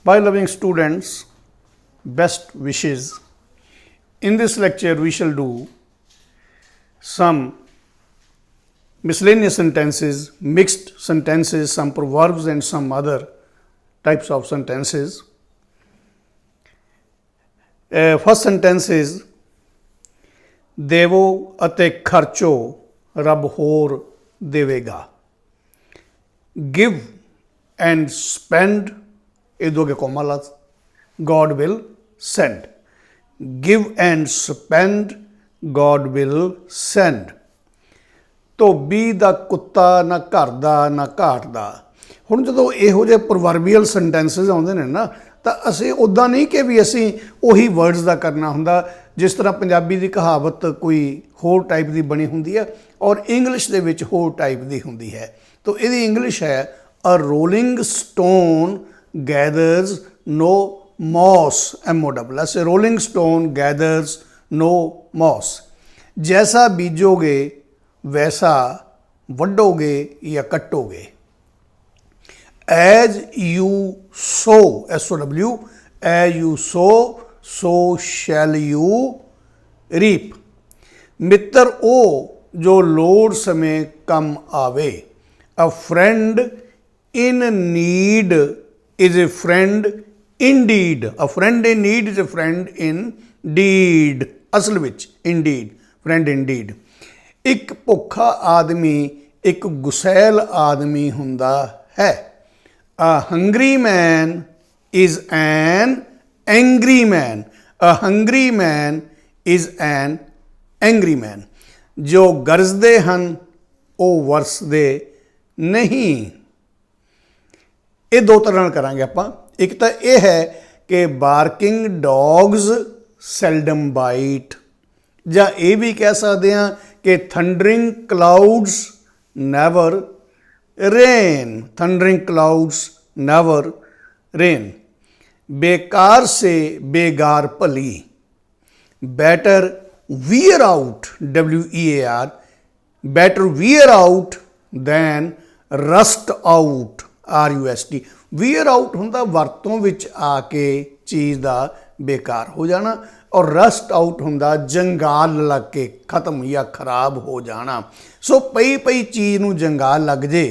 My loving students, best wishes. In this lecture, we shall do some miscellaneous sentences, mixed sentences, some proverbs, and some other types of sentences. First sentence is ਦੇਵੋ ਅਤੇ ਖਰਚੋ ਰੱਬ ਹੋਰ ਦੇਵੇਗਾ. Give and spend, ਇਹ ਦੋ ਅੱਗੇ comma ਲਾ, God will send. Give and spend, God will send. ਧੋਬੀ ਦਾ ਕੁੱਤਾ ਨਾ ਘਰ ਦਾ ਨਾ ਘਾਟ ਦਾ. ਹੁਣ ਜਦੋਂ ਇਹੋ ਜਿਹੇ ਪ੍ਰੋਵਰਬੀਅਲ ਸੈਂਟੈਂਸਸ ਆਉਂਦੇ ਨੇ ਨਾ, ਤਾਂ ਅਸੀਂ ਉੱਦਾਂ ਨਹੀਂ ਕਿ ਵੀ ਅਸੀਂ ਉਹੀ ਵਰਡਸ ਦਾ ਕਰਨਾ ਹੁੰਦਾ. ਜਿਸ ਤਰ੍ਹਾਂ ਪੰਜਾਬੀ ਦੀ ਕਹਾਵਤ ਕੋਈ ਹੋਰ ਟਾਈਪ ਦੀ ਬਣੀ ਹੁੰਦੀ ਹੈ ਔਰ ਇੰਗਲਿਸ਼ ਦੇ ਵਿੱਚ ਹੋਰ ਟਾਈਪ ਦੀ ਹੁੰਦੀ ਹੈ. ਤਾਂ ਇਹਦੀ ਇੰਗਲਿਸ਼ ਹੈ a rolling stone gathers no moss, MOSS. Rolling stone gathers no moss. ਜੈਸਾ ਬੀਜੋਗੇ वैसा वड्डोगे या कट्टोगे. As you sow, SOW, as you sow, so shall you reap. मित्र ओ जो लोड़ समय कम आवे. A friend in need is a friend indeed. A friend in need is a friend indeed. असल विच indeed, friend indeed. ਇੱਕ ਭੁੱਖਾ ਆਦਮੀ ਇੱਕ ਗੁਸੈਲ ਆਦਮੀ ਹੁੰਦਾ ਹੈ. A hungry man is an angry man. A hungry man is an angry man. ਜੋ ਗਰਜਦੇ ਹਨ ਉਹ ਵਰਸਦੇ ਨਹੀਂ. ਇਹ ਦੋ ਤਰ੍ਹਾਂ ਨਾਲ ਕਰਾਂਗੇ ਆਪਾਂ. ਇੱਕ ਤਾਂ ਇਹ ਹੈ ਕਿ ਬਾਰਕਿੰਗ ਡੌਗਸ ਸੈਲਡਮ ਬਾਈਟ, ਜਾਂ ਇਹ ਵੀ ਕਹਿ ਸਕਦੇ ਹਾਂ कि thundering clouds never rain. Thundering clouds never rain. बेकार से बेगार भली. Better wear out, WEAR, better wear out than rust out, RUST. wear out ਹੁੰਦਾ ਵਰਤੋਂ ਵਿੱਚ ਆ ਕੇ ਚੀਜ਼ ਦਾ ਬੇਕਾਰ ਹੋ ਜਾਣਾ, ਔਰ ਰਸਟ ਆਊਟ ਹੁੰਦਾ ਜੰਗਾਲ ਲੱਗ ਕੇ ਖਤਮ ਜਾਂ ਖਰਾਬ ਹੋ ਜਾਣਾ. ਸੋ ਪਈ ਚੀਜ਼ ਨੂੰ ਜੰਗਾਲ ਲੱਗ ਜੇ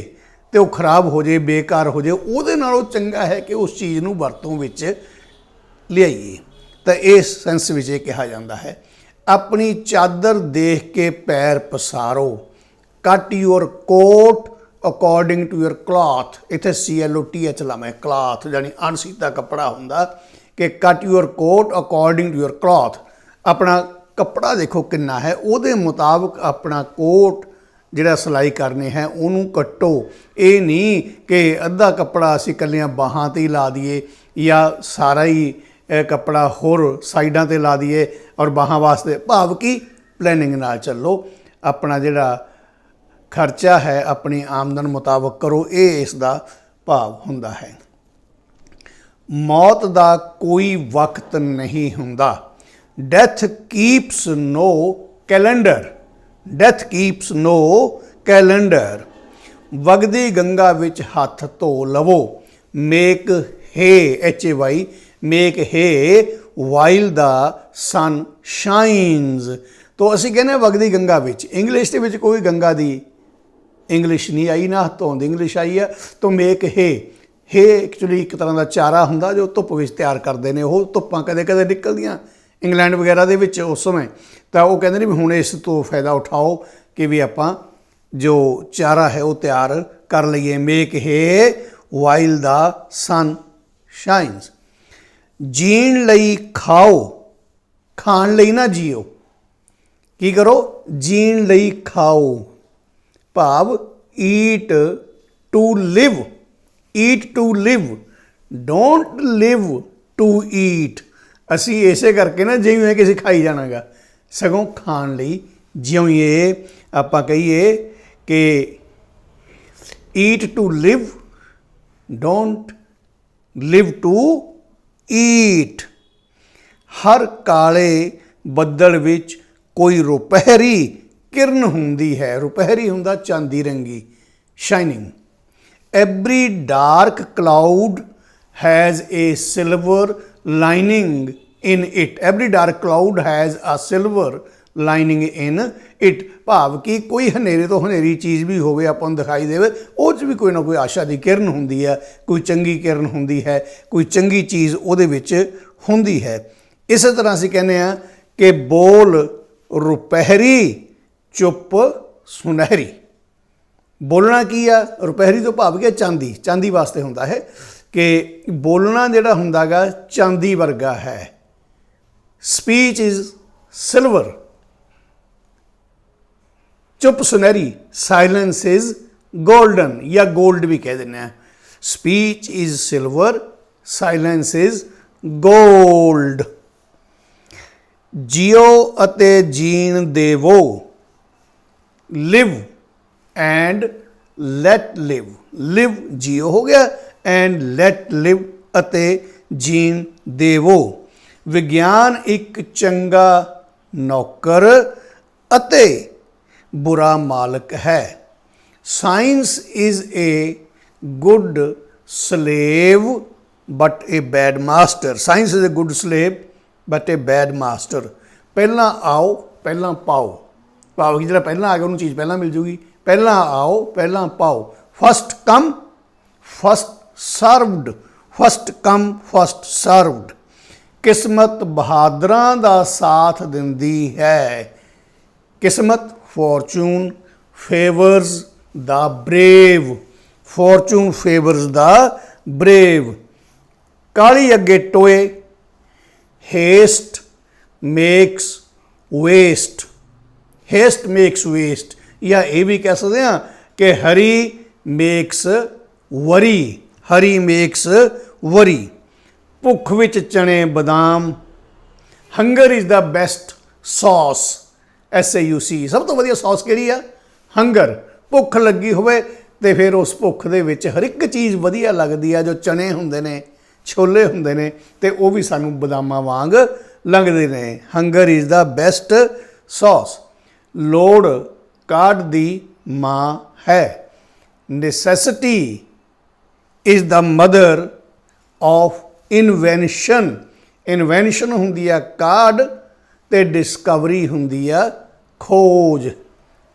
ਅਤੇ ਉਹ ਖਰਾਬ ਹੋ ਜੇ, ਬੇਕਾਰ ਹੋ ਜੇ, ਉਹਦੇ ਨਾਲੋਂ ਚੰਗਾ ਹੈ ਕਿ ਉਸ ਚੀਜ਼ ਨੂੰ ਵਰਤੋਂ ਵਿੱਚ ਲਿਆਈਏ. ਤਾਂ ਇਸ ਸੈਂਸ ਵਿੱਚ ਇਹ ਕਿਹਾ ਜਾਂਦਾ ਹੈ ਆਪਣੀ ਚਾਦਰ ਦੇਖ ਕੇ ਪੈਰ ਪਸਾਰੋ. Cut your coat according to your cloth. ਇੱਥੇ CLOTH ਲਾਵਾਂ. ਕਲਾਥ ਜਾਨੀ ਅਣਸੀਤਾ ਕੱਪੜਾ ਹੁੰਦਾ ਕਿ cut your coat according to your cloth. ਆਪਣਾ ਕੱਪੜਾ ਦੇਖੋ ਕਿੰਨਾ ਹੈ, ਉਹਦੇ ਮੁਤਾਬਕ ਆਪਣਾ ਕੋਟ ਜਿਹੜਾ ਸਿਲਾਈ ਕਰਨੇ ਹੈ ਉਹਨੂੰ ਕੱਟੋ. ਇਹ ਨਹੀਂ ਕਿ ਅੱਧਾ ਕੱਪੜਾ ਅਸੀਂ ਇਕੱਲੀਆਂ ਬਾਹਾਂ 'ਤੇ ਹੀ ਲਾ ਦਈਏ ਜਾਂ ਸਾਰਾ ਹੀ ਕੱਪੜਾ ਹੋਰ ਸਾਈਡਾਂ 'ਤੇ ਲਾ ਦਈਏ ਔਰ ਬਾਹਾਂ ਵਾਸਤੇ. ਭਾਵ ਕਿ ਪਲੈਨਿੰਗ ਨਾਲ ਚੱਲੋ. ਆਪਣਾ ਜਿਹੜਾ ਖਰਚਾ ਹੈ ਆਪਣੀ ਆਮਦਨ ਮੁਤਾਬਕ ਕਰੋ. ਇਹ ਇਸ ਦਾ ਭਾਵ ਹੁੰਦਾ ਹੈ. ਮੌਤ ਦਾ ਕੋਈ ਵਕਤ ਨਹੀਂ ਹੁੰਦਾ. ਡੈਥ ਕੀਪਸ ਨੋ ਕੈਲੰਡਰ. ਡੈਥ ਕੀਪਸ ਨੋ ਕੈਲੰਡਰ. ਵਗਦੀ ਗੰਗਾ ਵਿੱਚ ਹੱਥ ਧੋ ਲਵੋ. ਮੇਕ ਹੇ, HAY, ਮੇਕ ਹੇ ਵਾਈਲ ਦਾ ਸਨ ਸ਼ਾਈਨਸ. ਤੋ ਅਸੀਂ ਕਹਿੰਦੇ ਹਾਂ ਵਗਦੀ ਗੰਗਾ ਵਿੱਚ. ਇੰਗਲਿਸ਼ ਦੇ ਵਿੱਚ ਕੋਈ ਗੰਗਾ ਦੀ ਇੰਗਲਿਸ਼ ਨਹੀਂ ਆਈ, ਨਾ ਧੋਣ ਦੀ ਇੰਗਲਿਸ਼ ਆਈ ਹੈ. ਤੋ ਮੇਕ ਹੇ. ਹੇ ਐਕਚੁਅਲੀ ਇੱਕ ਤਰ੍ਹਾਂ ਦਾ ਚਾਰਾ ਹੁੰਦਾ ਜੋ ਧੁੱਪ ਵਿੱਚ ਤਿਆਰ ਕਰਦੇ ਨੇ. ਉਹ ਧੁੱਪਾਂ ਕਦੇ ਕਦੇ ਨਿਕਲਦੀਆਂ ਇੰਗਲੈਂਡ ਵਗੈਰਾ ਦੇ ਵਿੱਚ ਉਸ ਸਮੇਂ, ਤਾਂ ਉਹ ਕਹਿੰਦੇ ਨੇ ਵੀ ਹੁਣ ਇਸ ਤੋਂ ਫਾਇਦਾ ਉਠਾਓ ਕਿ ਵੀ ਆਪਾਂ ਜੋ ਚਾਰਾ ਹੈ ਉਹ ਤਿਆਰ ਕਰ ਲਈਏ. ਮੇਕ ਹੇ ਵਾਈਲ ਦਾ ਸਨ ਸ਼ਾਈਨਸ. ਜੀਣ ਲਈ ਖਾਓ, ਖਾਣ ਲਈ ਨਾ ਜੀਓ. ਕੀ ਕਰੋ? ਜੀਣ ਲਈ ਖਾਓ. ਭਾਵ eat to live. Eat to live, don't live to eat. ਅਸੀਂ ਇਸੇ ਕਰਕੇ ਨਾ ਜਿਵੇਂ ਕਿ ਅਸੀਂ ਖਾਈ ਜਾਣਾਗਾ, ਸਗੋਂ ਖਾਣ ਲਈ ਜਿਉਈਏ. ਆਪਾਂ ਕਹੀਏ ਕਿ eat to live, don't live to eat. ਹਰ ਕਾਲੇ ਬੱਦਲ ਵਿੱਚ ਕੋਈ ਰੁਪਹਿਰੀ ਕਿਰਨ ਹੁੰਦੀ ਹੈ. ਰੁਪਹਿਰੀ ਹੁੰਦਾ ਚਾਂਦੀ ਰੰਗੀ, shining. Every dark cloud has a silver lining in it, every dark cloud has a silver lining in it, ਭਾਵ ਕਿ ਕੋਈ ਹਨੇਰੇ ਤੋਂ ਹਨੇਰੀ ਚੀਜ਼ ਵੀ ਹੋਵੇ ਆਪਾਂ ਨੂੰ ਦਿਖਾਈ ਦੇਵੇ, ਉਹ 'ਚ ਵੀ ਕੋਈ ਨਾ ਕੋਈ ਆਸ਼ਾ ਦੀ ਕਿਰਨ ਹੁੰਦੀ ਹੈ, ਕੋਈ ਚੰਗੀ ਕਿਰਨ ਹੁੰਦੀ ਹੈ, ਕੋਈ ਚੰਗੀ ਚੀਜ਼ ਉਹਦੇ ਵਿੱਚ ਹੁੰਦੀ ਹੈ। ਇਸੇ ਤਰ੍ਹਾਂ ਅਸੀਂ ਕਹਿੰਦੇ ਹਾਂ ਕਿ ਬੋਲ ਰੁਪਹਿਰੀ ਚੁੱਪ ਸੁਨਹਿਰੀ। ਬੋਲਣਾ ਕੀ ਆ? ਰੁਪਹਿਰੀ ਤੋਂ ਭਾਵ ਕਿ ਚਾਂਦੀ, ਚਾਂਦੀ ਵਾਸਤੇ ਹੁੰਦਾ ਹੈ ਕਿ ਬੋਲਣਾ ਜਿਹੜਾ ਹੁੰਦਾ ਗਾ ਚਾਂਦੀ ਵਰਗਾ ਹੈ। Speech is silver. ਚੁੱਪ ਸੁਨਹਿਰੀ, ਸਾਇਲੈਂਸ ਇਜ਼ ਗੋਲਡਨ, ਜਾਂ ਗੋਲਡ ਵੀ ਕਹਿ ਦਿੰਦੇ ਹਾਂ। Speech is silver, silence is gold. JIO ਅਤੇ ਜੀਣ ਦੇਵੋ, ਲਿਵ and light Liv. Liv JIO ਹੋ ਗਿਆ, ਐਂਡ ਲੈਟ ਲਿਵ ਅਤੇ ਜੀਣ ਦੇਵੋ। ਵਿਗਿਆਨ ਇੱਕ ਚੰਗਾ ਨੌਕਰ ਅਤੇ ਬੁਰਾ ਮਾਲਕ ਹੈ। Science is a good slave but a bad master. Science is a good slave but a bad master. ਪਹਿਲਾਂ ਆਓ ਪਹਿਲਾਂ ਪਾਓ, ਭਾਵ ਕਿ ਜਿਹੜਾ ਪਹਿਲਾਂ ਆ ਗਿਆ ਉਹਨੂੰ ਚੀਜ਼ ਪਹਿਲਾਂ ਮਿਲ ਜੂਗੀ। ਪਹਿਲਾਂ ਆਓ ਪਹਿਲਾਂ ਪਾਓ। First come first served, first come first served. ਕਿਸਮਤ ਬਹਾਦਰਾਂ ਦਾ ਸਾਥ ਦਿੰਦੀ ਹੈ। ਕਿਸਮਤ, fortune favors the brave, fortune favors the brave। ਕਾਲੀ ਅੱਗੇ ਟੋਏ, haste makes waste, haste makes waste। ਜਾਂ ਇਹ ਵੀ ਕਹਿ ਸਕਦੇ ਹਾਂ ਕਿ hurry makes worry, hurry makes worry। ਭੁੱਖ ਵਿੱਚ ਚਣੇ ਬਦਾਮ, hunger is the best sauce, SAUC। ਸਭ ਤੋਂ ਵਧੀਆ ਸੌਸ ਕਿਹੜੀ ਆ? ਹੰਗਰ। ਭੁੱਖ ਲੱਗੀ ਹੋਵੇ ਅਤੇ ਫਿਰ ਉਸ ਭੁੱਖ ਦੇ ਵਿੱਚ ਹਰ ਇੱਕ ਚੀਜ਼ ਵਧੀਆ ਲੱਗਦੀ ਆ। ਜੋ ਚਨੇ ਹੁੰਦੇ ਨੇ, ਛੋਲੇ ਹੁੰਦੇ ਨੇ, ਅਤੇ ਉਹ ਵੀ ਸਾਨੂੰ ਬਦਾਮਾਂ ਵਾਂਗ ਲੱਗਦੇ ਨੇ। Hunger is the best sauce. ਲੋੜ ਕਾਢ ਦੀ ਮਾਂ ਹੈ। Necessity is the mother of invention. Invention ਹੁੰਦੀ ਆ ਕਾਢ ਅਤੇ ਡਿਸਕਵਰੀ ਹੁੰਦੀ ਆ ਖੋਜ।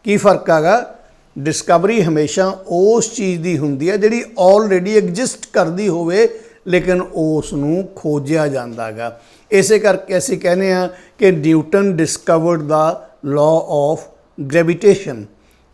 ਕੀ ਫਰਕ ਹੈਗਾ? ਡਿਸਕਵਰੀ ਹਮੇਸ਼ਾ ਉਸ ਚੀਜ਼ ਦੀ ਹੁੰਦੀ ਹੈ ਜਿਹੜੀ ਆਲਰੇਡੀ ਐਗਜ਼ਿਸਟ ਕਰਦੀ ਹੋਵੇ, ਲੇਕਿਨ ਉਸ ਨੂੰ ਖੋਜਿਆ ਜਾਂਦਾ ਗਾ। ਇਸੇ ਕਰਕੇ ਅਸੀਂ ਕਹਿੰਦੇ ਹਾਂ ਕਿ Newton discovered the law of gravitation.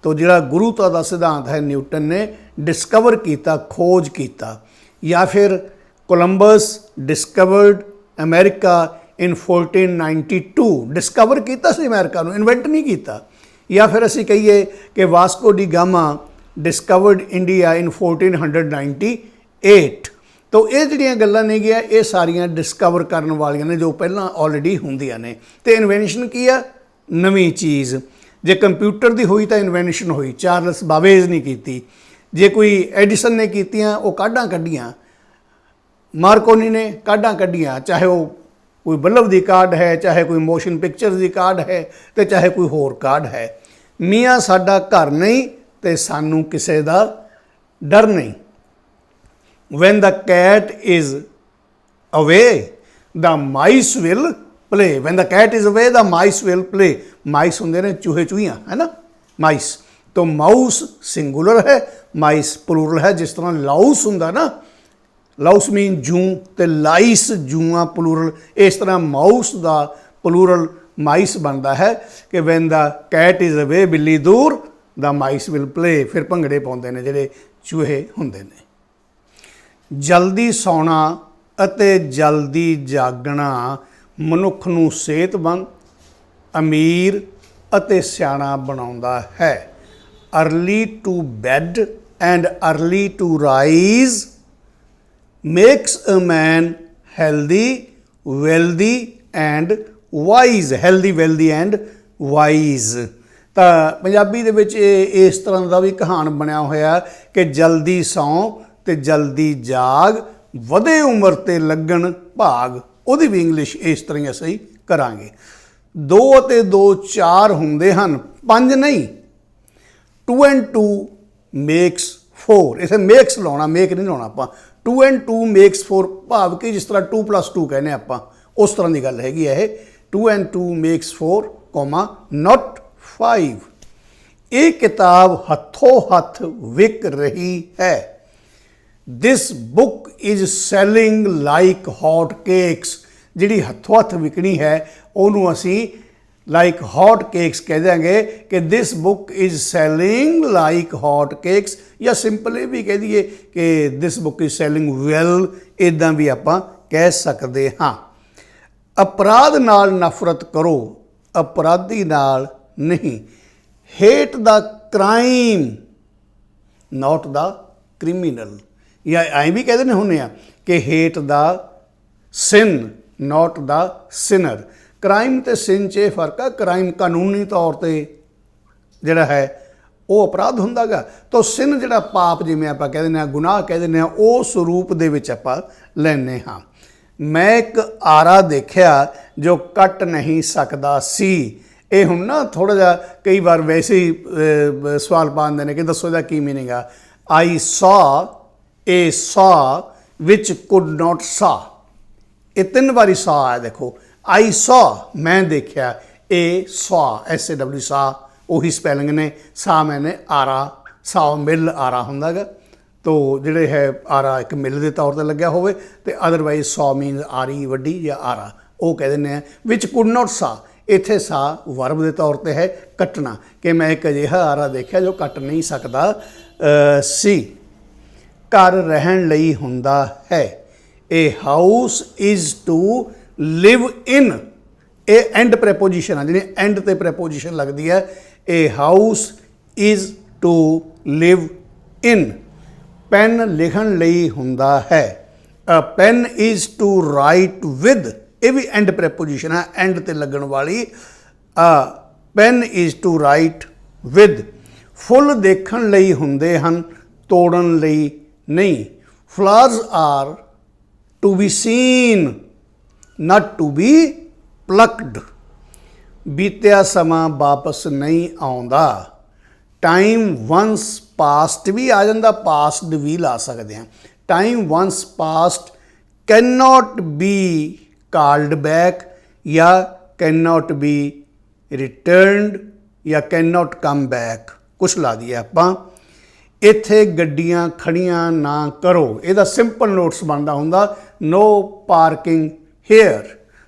ਤੋਂ ਜਿਹੜਾ ਗੁਰੂਤਾ ਦਾ ਸਿਧਾਂਤ ਹੈ ਨਿਊਟਨ ਨੇ ਡਿਸਕਵਰ ਕੀਤਾ, ਖੋਜ ਕੀਤਾ। ਜਾਂ ਫਿਰ ਕੋਲੰਬਸ ਡਿਸਕਵਰਡ ਅਮਰੀਕਾ ਇਨ 1492, ਡਿਸਕਵਰ ਕੀਤਾ ਸੀ ਅਮਰੀਕਾ ਨੂੰ, ਇਨਵੈਂਟ ਨਹੀਂ ਕੀਤਾ। ਜਾਂ ਫਿਰ ਅਸੀਂ ਕਹੀਏ ਕਿ Vasco da Gama discovered India ਇਨ 1498। ਤੋ ਇਹ ਜਿਹੜੀਆਂ ਗੱਲਾਂ ਨੇਗੀਆਂ ਇਹ ਸਾਰੀਆਂ ਡਿਸਕਵਰ ਕਰਨ ਵਾਲੀਆਂ ਨੇ ਜੋ ਪਹਿਲਾਂ ਆਲਰੇਡੀ ਹੁੰਦੀਆਂ ਨੇ। ਅਤੇ ਇਨਵੈਂਸ਼ਨ ਕੀ ਆ? ਨਵੀਂ ਚੀਜ਼। ਜੇ ਕੰਪਿਊਟਰ ਦੀ ਹੋਈ ਤਾਂ ਇਨਵੈਂਸ਼ਨ ਹੋਈ, ਚਾਰਲਸ ਬਾਬੇਜ ਨੇ ਕੀਤੀ। ਜੇ ਕੋਈ ਐਡੀਸਨ ਨੇ ਕੀਤੀਆਂ ਉਹ ਕਾਢਾਂ ਕੱਢੀਆਂ, ਮਾਰਕੋਨੀ ਨੇ ਕਾਢਾਂ ਕੱਢੀਆਂ, ਚਾਹੇ ਉਹ ਕੋਈ ਬੱਲਬ ਦੀ ਕਾਢ ਹੈ, ਚਾਹੇ ਕੋਈ ਮੋਸ਼ਨ ਪਿਕਚਰ ਦੀ ਕਾਢ ਹੈ, ਅਤੇ ਚਾਹੇ ਕੋਈ ਹੋਰ ਕਾਢ ਹੈ। ਮੀਆਂ ਸਾਡਾ ਘਰ ਨਹੀਂ ਅਤੇ ਸਾਨੂੰ ਕਿਸੇ ਦਾ ਡਰ ਨਹੀਂ। Van the cat is away the mice will play. When the cat is away the mice will play. Mice ਹੁੰਦੇ ਨੇ ਚੂਹੇ ਚੂਹੀਆਂ, ਹੈ ਨਾ, ਮਾਈਸ। ਤਾਂ ਮਾਊਸ ਸਿੰਗੂਲਰ ਹੈ, ਮਾਈਸ ਪਲੂਰਲ ਹੈ। ਜਿਸ ਤਰ੍ਹਾਂ ਲਾਊਸ ਹੁੰਦਾ ਨਾ, ਲਾਊਸ ਮੀਨ ਜੂੰ, ਅਤੇ ਲਾਈਸ ਜੂਆਂ ਪਲੂਰਲ। ਇਸ ਤਰ੍ਹਾਂ ਮਾਊਸ ਦਾ ਪਲੂਰਲ ਮਾਈਸ ਬਣਦਾ ਹੈ ਕਿ ਵੈਨ ਦਾ ਕੈਟ ਇਜ਼ ਅਵੇ, ਬਿੱਲੀ ਦੂਰ, ਦਾ ਮਾਈਸ ਵਿਲ ਪਲੇ। ਫਿਰ ਭੰਗੜੇ ਪਾਉਂਦੇ ਨੇ ਜਿਹੜੇ ਚੂਹੇ ਹੁੰਦੇ ਨੇ। ਜਲਦੀ ਸੌਣਾ ਅਤੇ ਜਲਦੀ ਜਾਗਣਾ ਮਨੁੱਖ ਨੂੰ ਸਿਹਤਮੰਦ, ਅਮੀਰ ਅਤੇ ਸਿਆਣਾ ਬਣਾਉਂਦਾ ਹੈ। Early to bed and early to rise makes a man healthy, wealthy and wise, healthy, wealthy and wise। ਤਾਂ ਪੰਜਾਬੀ ਦੇ ਵਿੱਚ ਇਸ ਤਰ੍ਹਾਂ ਦਾ ਵੀ ਕਹਾਣ ਬਣਿਆ ਹੋਇਆ ਕਿ ਜਲਦੀ ਸੌਂ ਅਤੇ ਜਲਦੀ ਜਾਗ, ਵਧੇ ਉਮਰ 'ਤੇ ਲੱਗਣ ਭਾਗ। ਉਹਦੀ ਵੀ ਇੰਗਲਿਸ਼ ਇਸ ਤਰ੍ਹਾਂ ਹੀ ਅਸੀਂ ਕਰਾਂਗੇ। 2 ਅਤੇ 2 4 ਹੁੰਦੇ ਹਨ, 5 ਨਹੀਂ। 2 and 2 makes 4। ਇਥੇ ਮੇਕਸ ਲਾਉਣਾ, ਮੇਕ ਨਹੀਂ ਲਾਉਣਾ ਆਪਾਂ। 2 and 2 makes 4 ਭਾਵ ਕਿ ਜਿਸ ਤਰ੍ਹਾਂ 2 + 2 ਕਹਿੰਦੇ ਆਪਾਂ ਉਸ ਤਰ੍ਹਾਂ ਦੀ ਗੱਲ ਹੈਗੀ ਇਹ 2 and 2 makes 4, not 5। ਇਹ ਕਿਤਾਬ ਹੱਥੋਂ ਹੱਥ ਵਿਕ ਰਹੀ ਹੈ। This book is selling like hot cakes. ਜਿਹੜੀ ਹੱਥੋਂ ਹੱਥ ਵਿਕਣੀ ਹੈ ਉਹਨੂੰ ਅਸੀਂ ਲਾਈਕ ਹੌਟ ਕੇਕਸ ਕਹਿ ਦਿਆਂਗੇ ਕਿ this book is selling like hot cakes, ਜਾਂ ਸਿੰਪਲ ਇਹ ਵੀ ਕਹਿ ਦਈਏ ਕਿ this book is selling well, ਇੱਦਾਂ ਵੀ ਆਪਾਂ ਕਹਿ ਸਕਦੇ ਹਾਂ। ਅਪਰਾਧ ਨਾਲ ਨਫ਼ਰਤ ਕਰੋ, ਅਪਰਾਧੀ ਨਾਲ ਨਹੀਂ। ਹੇਟ ਦਾ ਕ੍ਰਾਈਮ ਨਾਟ ਦਾ ਕ੍ਰਿਮੀਨਲ, ਜਾਂ ਐਂ ਵੀ ਕਹਿ ਦਿੰਦੇ ਹੁੰਦੇ ਆ ਕਿ ਹੇਟ ਦਾ ਸਿਨ ਨਾਟ ਦਾ ਸਿਨਰ। ਕ੍ਰਾਈਮ ਅਤੇ ਸਿਨ 'ਚ ਇਹ ਫਰਕ ਆ, ਕ੍ਰਾਈਮ ਕਾਨੂੰਨੀ ਤੌਰ 'ਤੇ ਜਿਹੜਾ ਹੈ ਉਹ ਅਪਰਾਧ ਹੁੰਦਾ ਗਾ, ਤਾਂ ਸਿਨ ਜਿਹੜਾ ਪਾਪ ਜਿਵੇਂ ਆਪਾਂ ਕਹਿ ਦਿੰਦੇ ਹਾਂ, ਗੁਨਾਹ ਕਹਿ ਦਿੰਦੇ ਹਾਂ, ਉਸ ਰੂਪ ਦੇ ਵਿੱਚ ਆਪਾਂ ਲੈਂਦੇ ਹਾਂ। ਮੈਂ ਇੱਕ ਆਰਾ ਦੇਖਿਆ ਜੋ ਕੱਟ ਨਹੀਂ ਸਕਦਾ ਸੀ। ਇਹ ਹੁਣ ਨਾ ਥੋੜ੍ਹਾ ਜਿਹਾ ਕਈ ਵਾਰ ਵੈਸੇ ਹੀ ਸਵਾਲ ਪਾਉਂਦੇ ਨੇ ਕਿ ਦੱਸੋ ਇਹਦਾ ਕੀ ਮੀਨਿੰਗ ਆ। ਆਈ ਸੌ ਏ ਸੌ ਵਿਚ ਕੁਡ ਨਾਟ ਸੌ, ਇਹ 3 ਵਾਰੀ ਸੌ ਆਇਆ ਦੇਖੋ। ਆਈ ਸੌ ਮੈਂ ਦੇਖਿਆ, ਏ ਸੌ SAW ਸੌ ਉਹੀ ਸਪੈਲਿੰਗ ਨੇ, ਸਾ ਮੈਨੇ ਆਰਾ, ਸੌ ਮਿਲ ਆਰਾ ਹੁੰਦਾ ਗਾ, ਤੋ ਜਿਹੜੇ ਹੈ ਆਰਾ ਇੱਕ ਮਿਲ ਦੇ ਤੌਰ 'ਤੇ ਲੱਗਿਆ ਹੋਵੇ, ਅਤੇ ਅਦਰਵਾਈਜ਼ ਸੌ ਮੀਨਸ ਆਰੀ ਵੱਡੀ ਜਾਂ ਆਰਾ ਉਹ ਕਹਿ ਦਿੰਦੇ ਆ। ਵਿਚ ਕੁਡ ਨਾਟ ਸਾ, ਇੱਥੇ ਸਾ ਵਰਬ ਦੇ ਤੌਰ 'ਤੇ ਹੈ ਕੱਟਣਾ, ਕਿ ਮੈਂ ਇੱਕ ਅਜਿਹਾ ਆਰਾ ਦੇਖਿਆ ਜੋ ਕੱਟ ਨਹੀਂ ਸਕਦਾ ਸੀ। ਘਰ ਰਹਿਣ ਲਈ ਹੁੰਦਾ ਹੈ, a house is to live ਇਨ। ਇਹ ਐਂਡ ਪ੍ਰੈਪੋਜੀਸ਼ਨ ਆ, ਜਿਹੜੀ ਐਂਡ 'ਤੇ ਪ੍ਰੈਪੋਜੀਸ਼ਨ ਲੱਗਦੀ ਹੈ। A house is to live in. Pen ਲਿਖਣ ਲਈ ਹੁੰਦਾ ਹੈ, a pen is to write with. ਇਹ ਵੀ ਐਂਡ ਪ੍ਰੈਪੋਜੀਸ਼ਨ ਹੈ, ਐਂਡ 'ਤੇ ਲੱਗਣ ਵਾਲੀ। Pen is to write with. ਫੁੱਲ ਦੇਖਣ ਲਈ ਹੁੰਦੇ ਹਨ, ਤੋੜਨ ਲਈ ਨਹੀਂ। Flowers are to be seen not to be plucked। ਬੀਤਿਆ ਸਮਾਂ ਵਾਪਸ ਨਹੀਂ ਆਉਂਦਾ। ਟਾਈਮ ਵੰਸ ਪਾਸਟ ਵੀ ਆ ਜਾਂਦਾ, ਪਾਸਟ ਵੀ ਲਾ ਸਕਦੇ ਹਾਂ। Time once past can not be called back, ਜਾਂ ਕੈਨ ਨਾਟ ਬੀ ਰਿਟਰਨਡ, ਜਾਂ ਕੈਨ ਨਾਟ ਕਮ ਬੈਕ, ਕੁਛ ਲਾ ਦਈਏ ਆਪਾਂ। ਇੱਥੇ ਗੱਡੀਆਂ ਖੜੀਆਂ ਨਾ ਕਰੋ, ਇਹਦਾ ਸਿੰਪਲ ਨੋਟਸ ਬਣਦਾ ਹੁੰਦਾ no parking here,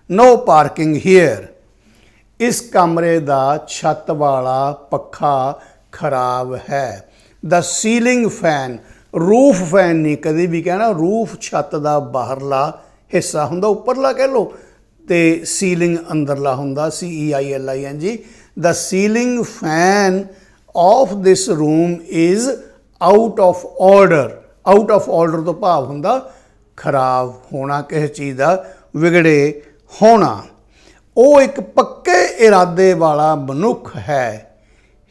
no parking here. ਇਸ ਕਮਰੇ ਦਾ ਛੱਤ ਵਾਲਾ ਪੱਖਾ ਖਰਾਬ ਹੈ। The ceiling fan, roof fan ਨਹੀਂ ਕਦੇ ਵੀ ਕਹਿਣਾ, ਰੂਫ ਛੱਤ ਦਾ ਬਾਹਰਲਾ ਹਿੱਸਾ ਹੁੰਦਾ, ਉੱਪਰਲਾ ਕਹਿ ਲਓ, ਅਤੇ ਸੀਲਿੰਗ ਅੰਦਰਲਾ ਹੁੰਦਾ, CEILING। The ceiling fan of this room is out of order. Out of order ਤੋਂ ਭਾਵ ਹੁੰਦਾ ਖਰਾਬ ਹੋਣਾ, ਕਿਸੇ ਚੀਜ਼ ਦਾ ਵਿਗੜੇ ਹੋਣਾ। ਉਹ ਇੱਕ ਪੱਕੇ ਇਰਾਦੇ ਵਾਲਾ ਮਨੁੱਖ ਹੈ।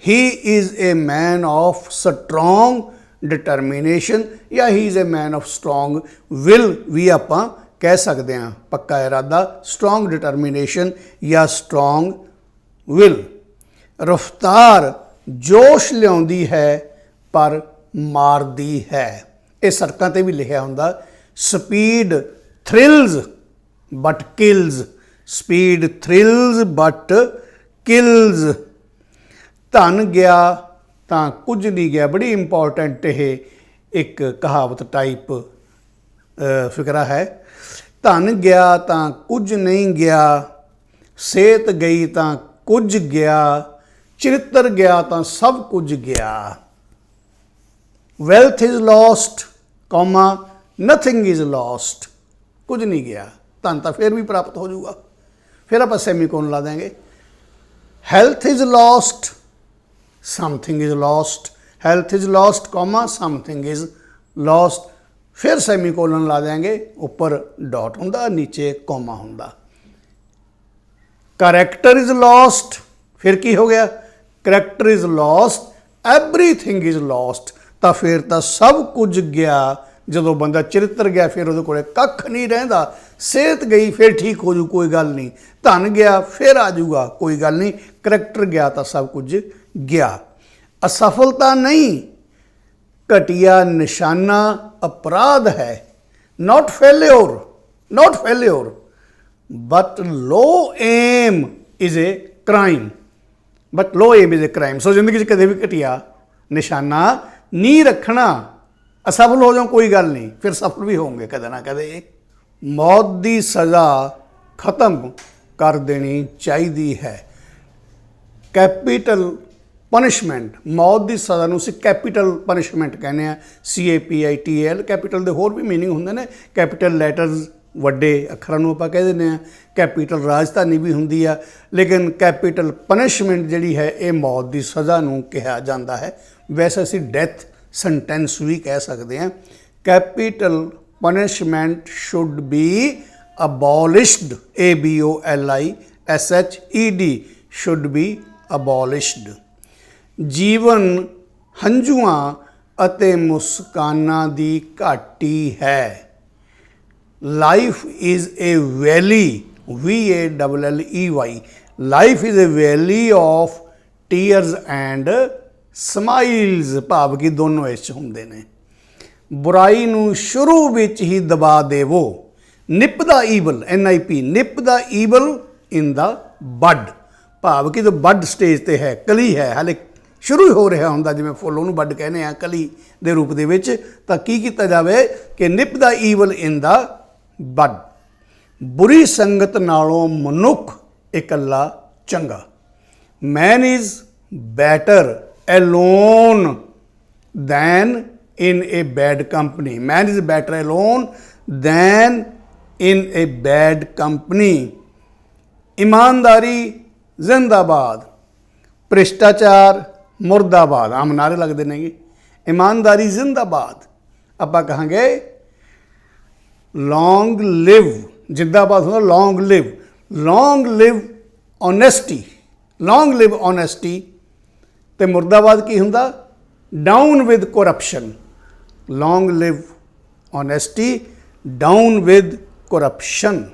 He is a man of strong determination, ਜਾਂ he is a man of strong will ਵੀ ਆਪਾਂ ਕਹਿ ਸਕਦੇ ਹਾਂ। ਪੱਕਾ ਇਰਾਦਾ, ਸਟਰੋਂਗ ਡਿਟਰਮੀਨੇਸ਼ਨ ਜਾਂ ਸਟਰੋਂਗ ਵਿਲ। ਰਫਤਾਰ ਜੋਸ਼ ਲਿਆਉਂਦੀ ਹੈ ਪਰ ਮਾਰਦੀ ਹੈ। ਇਹ ਸੜਕਾਂ 'ਤੇ ਵੀ ਲਿਖਿਆ ਹੁੰਦਾ। Speed ਥ੍ਰਿਲਸ but kills, speed ਥ੍ਰਿਲਸ but kills. ਧਨ ਗਿਆ ਤਾਂ ਕੁਝ ਨਹੀਂ ਗਿਆ, ਬੜੀ ਇੰਪੋਰਟੈਂਟ ਇਹ ਇੱਕ ਕਹਾਵਤ ਟਾਈਪ ਫਿਕਰਾ ਹੈ। ਧਨ ਗਿਆ ਤਾਂ ਕੁਝ ਨਹੀਂ ਗਿਆ, ਸਿਹਤ ਗਈ ਤਾਂ ਕੁਝ ਗਿਆ, ਚਰਿੱਤਰ ਗਿਆ ਤਾਂ ਸਭ ਕੁਝ ਗਿਆ। Wealth is lost, nothing is lost, ਕੁਝ ਨਹੀਂ ਗਿਆ। ਧਨ ਤਾਂ ਫਿਰ ਵੀ ਪ੍ਰਾਪਤ ਹੋ ਜਾਊਗਾ, ਫਿਰ ਆਪਾਂ ਸੈਮੀਕੋਨ ਲਾ ਦੇਂਗੇ। Health is lost, something is lost. Health is lost, something is lost, ਫਿਰ ਸੈਮੀਕੋਲਨ ਲਾ ਦੇਂਗੇ। ਉੱਪਰ ਡਾਟ ਹੁੰਦਾ, ਨੀਚੇ ਕੋਮਾ ਹੁੰਦਾ। ਕਰੈਕਟਰ ਇਜ਼ ਲੋਸਟ, ਫਿਰ ਕੀ ਹੋ ਗਿਆ? Character is lost, everything is lost, ਤਾਂ ਫਿਰ ਤਾਂ ਸਭ ਕੁਝ ਗਿਆ। ਜਦੋਂ ਬੰਦਾ ਚਰਿੱਤਰ ਗਿਆ ਫਿਰ ਉਹਦੇ ਕੋਲ ਕੱਖ ਨਹੀਂ ਰਹਿੰਦਾ। ਸਿਹਤ ਗਈ ਫਿਰ ਠੀਕ ਹੋ ਜੂ, ਕੋਈ ਗੱਲ ਨਹੀਂ। ਧਨ ਗਿਆ ਫਿਰ ਆ ਜੂਗਾ, ਕੋਈ ਗੱਲ ਨਹੀਂ। ਕਰੈਕਟਰ ਗਿਆ ਤਾਂ ਸਭ ਕੁਝ ਗਿਆ। ਅਸਫਲਤਾ ਨਹੀਂ, ਘਟੀਆ ਨਿਸ਼ਾਨਾ ਅਪਰਾਧ ਹੈ। not failure, not failure, but low aim is a crime. But low aim is a crime. ਸੋ ਜ਼ਿੰਦਗੀ 'ਚ ਕਦੇ ਵੀ ਘਟੀਆ ਨਿਸ਼ਾਨਾ ਨਹੀਂ ਰੱਖਣਾ। ਅਸਫਲ ਹੋ ਜਾਓ ਕੋਈ ਗੱਲ ਨਹੀਂ, ਫਿਰ ਸਫਲ ਵੀ ਹੋਵੋਗੇ ਕਦੇ ਨਾ ਕਦੇ। ਮੌਤ ਦੀ ਸਜ਼ਾ ਖਤਮ ਕਰ ਦੇਣੀ ਚਾਹੀਦੀ ਹੈ। ਕੈਪੀਟਲ ਪਨਿਸ਼ਮੈਂਟ, ਮੌਤ ਦੀ ਸਜ਼ਾ ਨੂੰ ਅਸੀਂ ਕੈਪੀਟਲ ਪਨਿਸ਼ਮੈਂਟ ਕਹਿੰਦੇ ਹਾਂ, CAPITAL। ਕੈਪੀਟਲ ਦੇ ਹੋਰ ਵੀ ਮੀਨਿੰਗ ਹੁੰਦੇ ਨੇ। ਕੈਪੀਟਲ ਲੈਟਰਸ ਵੱਡੇ ਅੱਖਰਾਂ ਨੂੰ ਆਪਾਂ ਕਹਿ ਦਿੰਦੇ ਹਾਂ, ਕੈਪੀਟਲ ਰਾਜਧਾਨੀ ਵੀ ਹੁੰਦੀ ਆ, ਲੇਕਿਨ ਕੈਪੀਟਲ ਪਨਿਸ਼ਮੈਂਟ ਜਿਹੜੀ ਹੈ ਇਹ ਮੌਤ ਦੀ ਸਜ਼ਾ ਨੂੰ ਕਿਹਾ ਜਾਂਦਾ ਹੈ। ਵੈਸੇ ਅਸੀਂ ਡੈਥ ਸੈਂਟੈਂਸ ਵੀ ਕਹਿ ਸਕਦੇ ਹਾਂ। Capital punishment should be abolished, ABOLISHED, should be abolished. ਜੀਵਨ ਹੰਝੂਆਂ ਅਤੇ ਮੁਸਕਾਨਾਂ ਦੀ ਘਾਟੀ ਹੈ। Life is a valley, VALLEY. Life is a valley of tears and smiles, ਭਾਵ ਕਿ ਦੋਨੋਂ ਇਸ 'ਚ ਹੁੰਦੇ ਨੇ। ਬੁਰਾਈ ਨੂੰ ਸ਼ੁਰੂ ਵਿੱਚ ਹੀ ਦਬਾ ਦੇਵੋ। ਨਿਪ ਦਾ ਈਵਲ, NIP, ਨਿਪ ਦਾ ਈਵਲ ਇਨ ਦਾ ਬਡ, ਭਾਵ ਕਿ ਜੋ ਬਡ ਸਟੇਜ ਤੇ ਹੈ, ਕਲੀ ਹੈ, ਹਾਲੇ ਸ਼ੁਰੂ ਹੀ ਹੋ ਰਿਹਾ ਹੁੰਦਾ, ਜਿਵੇਂ ਫੁੱਲ ਉਹਨੂੰ ਬਡ ਕਹਿੰਦੇ ਆ ਕਲੀ ਦੇ ਰੂਪ ਦੇ ਵਿੱਚ, ਤਾਂ ਕੀ ਕੀਤਾ ਜਾਵੇ ਕਿ ਨਿਪ ਦਾ ਈਵਲ ਇਨ ਦਾ ਬਡ। ਬੁਰੀ ਸੰਗਤ ਨਾਲੋਂ ਮਨੁੱਖ ਇਕੱਲਾ ਚੰਗਾ। Man is better alone than in a bad company. Man is better alone than in a bad company. ਇਮਾਨਦਾਰੀ ਜ਼ਿੰਦਾਬਾਦ, ਭ੍ਰਿਸ਼ਟਾਚਾਰ ਮੁਰਦਾਬਾਦ। ਆਮ ਨਾਰੇ ਲੱਗਦੇ ਨੇਗੇ। ਇਮਾਨਦਾਰੀ ਜ਼ਿੰਦਾਬਾਦ, ਆਪਾਂ ਕਹਾਂਗੇ ਲੌਂਗ ਲਿਵ, ਜਿੰਦਾਬਾਦ ਹੁੰਦਾ ਲੌਂਗ ਲਿਵ। ਲੌਂਗ ਲਿਵ ਓਨੈਸਟੀ, ਲੌਂਗ ਲਿਵ ਓਨੈਸਟੀ। ਅਤੇ ਮੁਰਦਾਬਾਦ ਕੀ ਹੁੰਦਾ? Down with corruption. Long live honesty, down with corruption.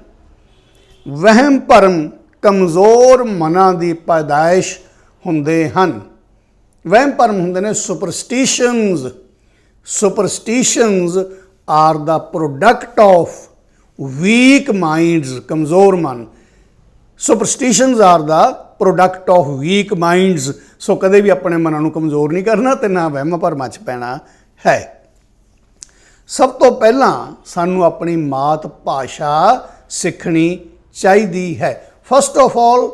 ਵਹਿਮ ਭਰਮ ਕਮਜ਼ੋਰ ਮਨਾਂ ਦੀ ਪੈਦਾਇਸ਼ ਹੁੰਦੇ ਹਨ। ਵਹਿਮ ਭਰਮ ਹੁੰਦੇ ਨੇ superstitions. Superstitions are the product of weak minds, ਕਮਜ਼ੋਰ ਮਨ। Superstitions are the product of weak minds. So ਕਦੇ ਵੀ ਆਪਣੇ ਮਨਾਂ ਨੂੰ ਕਮਜ਼ੋਰ ਨਹੀਂ ਕਰਨਾ ਅਤੇ ਨਾ ਵਹਿਮ ਭਰਮਾਂ 'ਚ ਪੈਣਾ ਹੈ। ਸਭ ਤੋਂ ਪਹਿਲਾਂ ਸਾਨੂੰ ਆਪਣੀ ਮਾਤ ਭਾਸ਼ਾ ਸਿੱਖਣੀ ਚਾਹੀਦੀ ਹੈ। First of all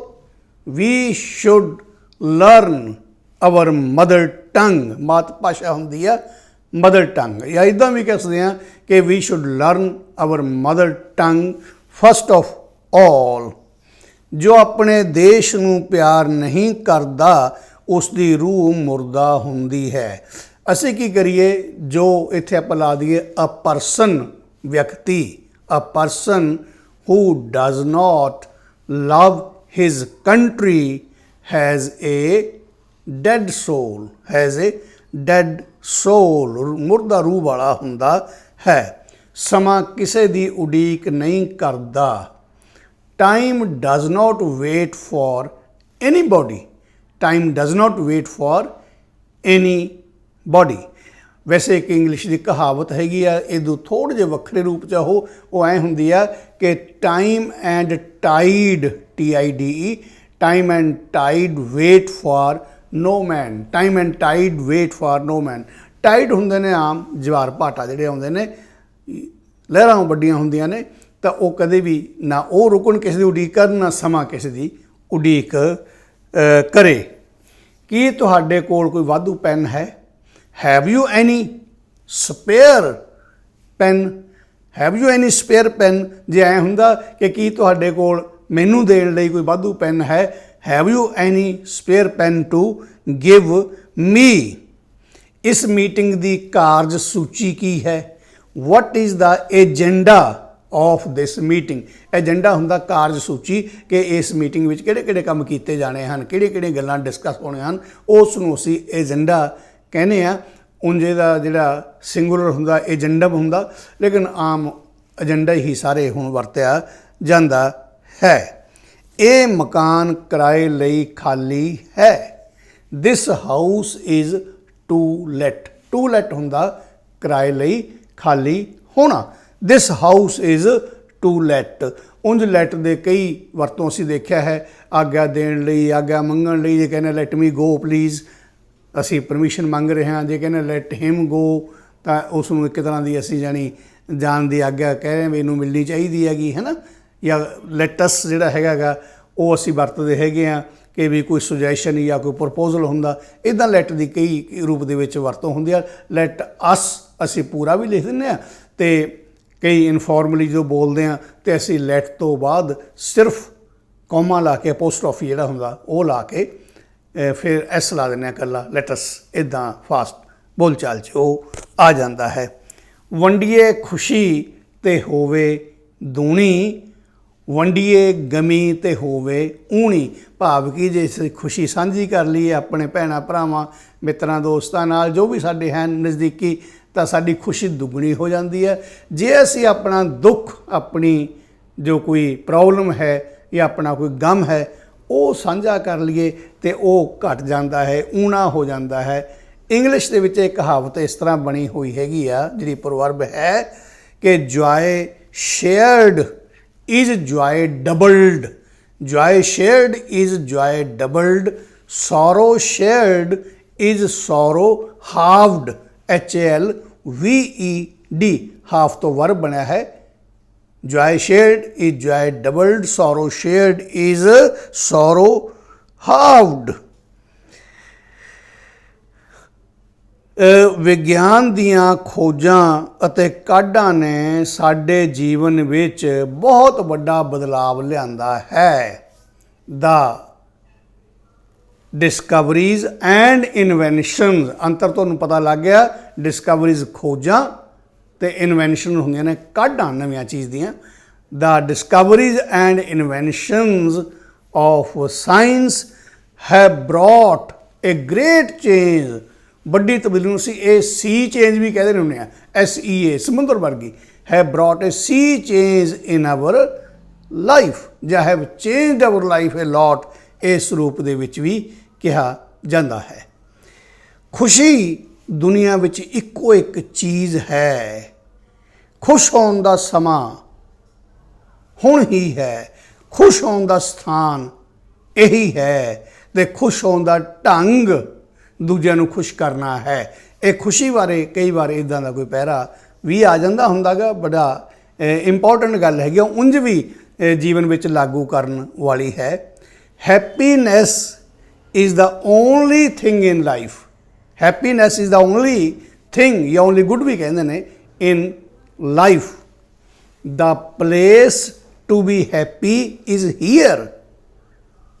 we should learn our mother tongue. ਮਾਤ ਭਾਸ਼ਾ ਹੁੰਦੀ ਆ ਮਦਰ ਟੰਗ, ਜਾਂ ਇੱਦਾਂ ਵੀ ਕਹਿ ਸਕਦੇ ਹਾਂ ਕਿ we should learn our mother tongue first of all. ਜੋ ਆਪਣੇ ਦੇਸ਼ ਨੂੰ ਪਿਆਰ ਨਹੀਂ ਕਰਦਾ ਉਸ ਦੀ ਰੂਹ ਮੁਰਦਾ ਹੁੰਦੀ ਹੈ। ਅਸੀਂ ਕੀ ਕਰੀਏ, ਜੋ ਇੱਥੇ ਆਪਾਂ ਲਾ ਦਈਏ ਅ ਪਰਸਨ, ਵਿਅਕਤੀ। A person who does not love his country has a dead soul, has a dead soul, ਮੁਰਦਾ ਰੂਹ ਵਾਲਾ ਹੁੰਦਾ ਹੈ। ਸਮਾਂ ਕਿਸੇ ਦੀ ਉਡੀਕ ਨਹੀਂ ਕਰਦਾ। Time does not wait for anybody. Time does not wait for anybody. ਵੈਸੇ ਇੱਕ ਇੰਗਲਿਸ਼ ਦੀ ਕਹਾਵਤ ਹੈਗੀ ਆ, ਇਹਦੋਂ ਥੋੜ੍ਹੇ ਜਿਹੇ ਵੱਖਰੇ ਰੂਪ 'ਚ ਉਹ ਐਂ ਹੁੰਦੀ ਆ ਕਿ time and tide, TIDE, time and tide wait for no man. Time and tide wait for no man. Tide ਹੁੰਦੇ ਨੇ ਆਮ ਜਵਾਰ ਭਾਟਾ ਜਿਹੜੇ ਆਉਂਦੇ ਨੇ, ਲਹਿਰਾਂ ਵੱਡੀਆਂ ਹੁੰਦੀਆਂ ਨੇ, ਤਾਂ ਉਹ ਕਦੇ ਵੀ ਨਾ ਉਹ ਰੁਕਣ ਕਿਸੇ ਦੀ ਉਡੀਕ ਕਰਨ, ਨਾ ਸਮਾਂ ਕਿਸੇ ਦੀ ਉਡੀਕ ਕਰੇ। ਕੀ ਤੁਹਾਡੇ ਕੋਲ ਕੋਈ ਵਾਧੂ ਪੈਨ ਹੈ? Have you any spare pen? Have you any spare pen? ਜੇ ਐਂ ਹੁੰਦਾ ਕਿ ਕੀ ਤੁਹਾਡੇ ਕੋਲ ਮੈਨੂੰ ਦੇਣ ਲਈ ਕੋਈ ਵਾਧੂ ਪੈਨ ਹੈ, have you any spare pen to give me? ਇਸ ਮੀਟਿੰਗ ਦੀ ਕਾਰਜ ਸੂਚੀ ਕੀ ਹੈ? What is the agenda of this meeting? Agenda ਹੁੰਦਾ ਕਾਰਜ ਸੂਚੀ, ਕਿ ਇਸ ਮੀਟਿੰਗ ਵਿੱਚ ਕਿਹੜੇ ਕਿਹੜੇ ਕੰਮ ਕੀਤੇ ਜਾਣੇ ਹਨ, ਕਿਹੜੀਆਂ ਕਿਹੜੀਆਂ ਗੱਲਾਂ ਡਿਸਕਸ ਹੋਣੀਆਂ ਹਨ, ਉਸ ਨੂੰ ਅਸੀਂ ਏਜੰਡਾ ਕਹਿੰਦੇ ਹਾਂ। ਉਂਝ ਦਾ ਜਿਹੜਾ ਸਿੰਗੂਲਰ ਹੁੰਦਾ ਏਜੰਡਮ ਹੁੰਦਾ, ਲੇਕਿਨ ਆਮ ਏਜੰਡਾ ਹੀ ਸਾਰੇ ਹੁਣ ਵਰਤਿਆ ਜਾਂਦਾ ਹੈ। ਇਹ ਮਕਾਨ ਕਿਰਾਏ ਲਈ ਖਾਲੀ ਹੈ। This house is to let. To let ਹੁੰਦਾ ਕਿਰਾਏ ਲਈ ਖਾਲੀ ਹੋਣਾ। This house is to let. ਉਂਝ ਲੈਟ ਦੇ ਕਈ ਵਰਤੋਂ ਅਸੀਂ ਦੇਖਿਆ ਹੈ, ਆਗਿਆ ਦੇਣ ਲਈ, ਆਗਿਆ ਮੰਗਣ ਲਈ। ਜੇ ਕਹਿੰਦੇ ਲੈਟ ਮੀ ਗੋ ਪਲੀਜ਼, ਅਸੀਂ ਪਰਮਿਸ਼ਨ ਮੰਗ ਰਹੇ ਹਾਂ। ਜੇ ਕਹਿੰਦੇ ਲੈਟ ਹਿਮ ਗੋ ਤਾਂ ਉਸ ਨੂੰ ਇੱਕ ਤਰ੍ਹਾਂ ਦੀ ਅਸੀਂ ਜਾਣੀ ਜਾਣ ਦੀ ਆਗਿਆ ਕਹਿ ਰਹੇ ਵੀ ਇਹਨੂੰ ਮਿਲਣੀ ਚਾਹੀਦੀ ਹੈਗੀ, ਹੈ ਨਾ। ਜਾਂ ਲੈਟਸ ਜਿਹੜਾ ਹੈਗਾ ਗਾ ਉਹ ਅਸੀਂ ਵਰਤਦੇ ਹੈਗੇ ਹਾਂ ਕਿ ਵੀ ਕੋਈ ਸੁਜੈਸ਼ਨ ਜਾਂ ਕੋਈ ਪ੍ਰਪੋਜ਼ਲ ਹੁੰਦਾ, ਇੱਦਾਂ ਲੈਟ ਦੀ ਕਈ ਰੂਪ ਦੇ ਵਿੱਚ ਵਰਤੋਂ ਹੁੰਦੀ ਆ। ਲੈਟ ਅਸ ਅਸੀਂ ਪੂਰਾ ਵੀ ਲਿਖ ਦਿੰਦੇ ਹਾਂ, ਅਤੇ ਕਈ ਇਨਫੋਰਮਲੀ ਜਦੋਂ ਬੋਲਦੇ ਹਾਂ ਅਤੇ ਅਸੀਂ ਲੈਟ ਤੋਂ ਬਾਅਦ ਸਿਰਫ ਕੌਮਾ ਲਾ ਕੇ ਅਪੋਸਟ੍ਰੋਫੀ ਜਿਹੜਾ ਹੁੰਦਾ ਉਹ ਲਾ ਕੇ ਫਿਰ ਐਸ ਲਾ ਦਿੰਦੇ ਹਾਂ ਇਕੱਲਾ, ਲੈਟਸ। ਇੱਦਾਂ ਫਾਸਟ ਬੋਲਚਾਲ 'ਚ ਉਹ ਆ ਜਾਂਦਾ ਹੈ। ਵੰਡੀਏ ਖੁਸ਼ੀ ਤੇ ਹੋਵੇ ਦੂਣੀ, ਵੰਡੀਏ ਗਮੀ ਤੇ ਹੋਵੇ ਊਣੀ। ਭਾਵ ਕਿ ਜੇ ਅਸੀਂ ਖੁਸ਼ੀ ਸਾਂਝੀ ਕਰ ਲਈਏ ਆਪਣੇ ਭੈਣਾਂ ਭਰਾਵਾਂ ਮਿੱਤਰਾਂ ਦੋਸਤਾਂ ਨਾਲ, ਜੋ ਵੀ ਸਾਡੇ ਹਨ ਨਜ਼ਦੀਕੀ, ਤਾਂ ਸਾਡੀ ਖੁਸ਼ੀ ਦੁੱਗਣੀ ਹੋ ਜਾਂਦੀ ਹੈ। ਜੇ ਅਸੀਂ ਆਪਣਾ ਦੁੱਖ, ਆਪਣੀ ਜੋ ਕੋਈ ਪ੍ਰੋਬਲਮ ਹੈ ਜਾਂ ਆਪਣਾ ਕੋਈ ਗਮ ਹੈ ਉਹ ਸਾਂਝਾ ਕਰ ਲਈਏ ਤੇ ਉਹ ਘਟ ਜਾਂਦਾ ਹੈ, ਊਣਾ ਹੋ ਜਾਂਦਾ ਹੈ। ਇੰਗਲਿਸ਼ ਦੇ ਵਿੱਚ ਇੱਕ ਕਹਾਵਤ ਇਸ ਤਰ੍ਹਾਂ ਬਣੀ ਹੋਈ ਹੈਗੀ ਆ, ਜਿਹੜੀ ਪ੍ਰੋਵਰਬ ਹੈ ਕਿ joy shared is joy doubled, joy shared is joy doubled, sorrow shared is sorrow halved, HALVED। Half ਤੋਂ ਵਰਬ ਬਣਿਆ ਹੈ। Joy shared is joy doubled, sorrow shared is sorrow halved. ਵਿਗਿਆਨ ਦੀਆਂ ਖੋਜਾਂ ਅਤੇ ਕਾਢਾਂ ਨੇ ਸਾਡੇ ਜੀਵਨ ਵਿੱਚ ਬਹੁਤ ਵੱਡਾ ਬਦਲਾਵ ਲਿਆਂਦਾ ਹੈ। ਦਾ ਡਿਸਕਵਰੀਜ਼ ਐਂਡ ਇਨਵੈਂਸ਼ਨਸ, ਅੰਤਰ ਤੁਹਾਨੂੰ ਪਤਾ ਲੱਗ ਗਿਆ। ਡਿਸਕਵਰੀਜ਼ ਖੋਜਾਂ ਅਤੇ ਇਨਵੈਂਸ਼ਨ ਹੁੰਦੀਆਂ ਨੇ ਕਾਢਾਂ ਨਵੀਆਂ ਚੀਜ਼ ਦੀਆਂ। The discoveries and inventions of science have brought a great change. ਵੱਡੀ ਤਬਦੀਲੀ ਨੂੰ ਅਸੀਂ ਇਹ ਸੀ ਚੇਂਜ ਵੀ ਕਹਿੰਦੇ ਹੁੰਦੇ ਹਾਂ, SEA, ਸਮੁੰਦਰ ਵਰਗੀ। Have brought A C change in our life, ਜਾਂ ਹੈਵ ਚੇਂਜਡ ਆਵਰ ਲਾਈਫ ਏ ਲੋਟ, ਇਸ ਰੂਪ ਦੇ ਵਿੱਚ ਵੀ ਕਿਹਾ ਜਾਂਦਾ ਹੈ। ਖੁਸ਼ੀ ਦੁਨੀਆ ਵਿੱਚ ਇੱਕੋ ਇੱਕ ਚੀਜ਼ ਹੈ। ਖੁਸ਼ ਹੋਣ ਦਾ ਸਮਾਂ ਹੁਣ ਹੀ ਹੈ, ਖੁਸ਼ ਹੋਣ ਦਾ ਸਥਾਨ ਇਹੀ ਹੈ, ਅਤੇ ਖੁਸ਼ ਹੋਣ ਦਾ ਢੰਗ ਦੂਜਿਆਂ ਨੂੰ ਖੁਸ਼ ਕਰਨਾ ਹੈ। ਇਹ ਖੁਸ਼ੀ ਬਾਰੇ ਕਈ ਵਾਰ ਇੱਦਾਂ ਦਾ ਕੋਈ ਪਹਿਰਾ ਵੀ ਆ ਜਾਂਦਾ ਹੁੰਦਾ ਗਾ, ਬੜਾ ਇੰਪੋਰਟੈਂਟ ਗੱਲ ਹੈਗੀ, ਉਂਝ ਵੀ ਜੀਵਨ ਵਿੱਚ ਲਾਗੂ ਕਰਨ ਵਾਲੀ ਹੈ। Happiness is the only thing in life, happiness is the only thing, ਜਾਂ ਓਨਲੀ ਗੁੱਡ ਵੀ ਕਹਿੰਦੇ ਨੇ, in life. The place to be happy is here,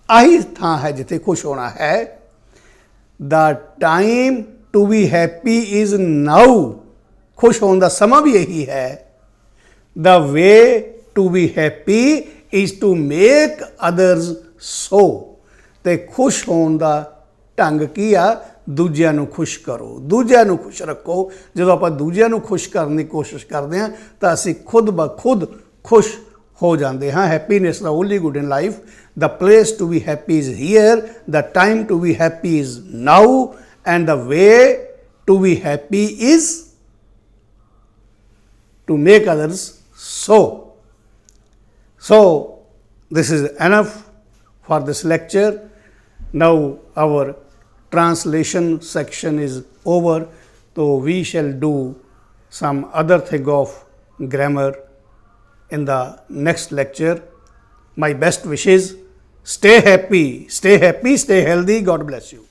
ਆਹੀ ਥਾਂ ਹੈ ਜਿੱਥੇ ਖੁਸ਼ ਹੋਣਾ ਹੈ। The time to be happy is now, ਖੁਸ਼ ਹੋਣ ਦਾ ਸਮਾਂ ਵੀ ਇਹੀ ਹੈ। The way to be happy is to make others so, ਅਤੇ ਖੁਸ਼ ਹੋਣ ਦਾ ਢੰਗ ਕੀ ਆ? ਦੂਜਿਆਂ ਨੂੰ ਖੁਸ਼ ਕਰੋ, ਦੂਜਿਆਂ ਨੂੰ ਖੁਸ਼ ਰੱਖੋ। ਜਦੋਂ ਆਪਾਂ ਦੂਜਿਆਂ ਨੂੰ ਖੁਸ਼ ਕਰਨ ਦੀ ਕੋਸ਼ਿਸ਼ ਕਰਦੇ ਹਾਂ ਤਾਂ ਅਸੀਂ ਖੁਦ ਬ ਖੁਦ ਖੁਸ਼ ਹੋ ਜਾਂਦੇ ਹਾਂ। Happiness the only good in life. The place to be happy is here, the time to be happy is now, and the way to be happy is to make others so. So this is enough for this lecture. Now our translation section is over, so we shall do some other thing of grammar in the next lecture. My best wishes. Stay happy, stay healthy. God bless you.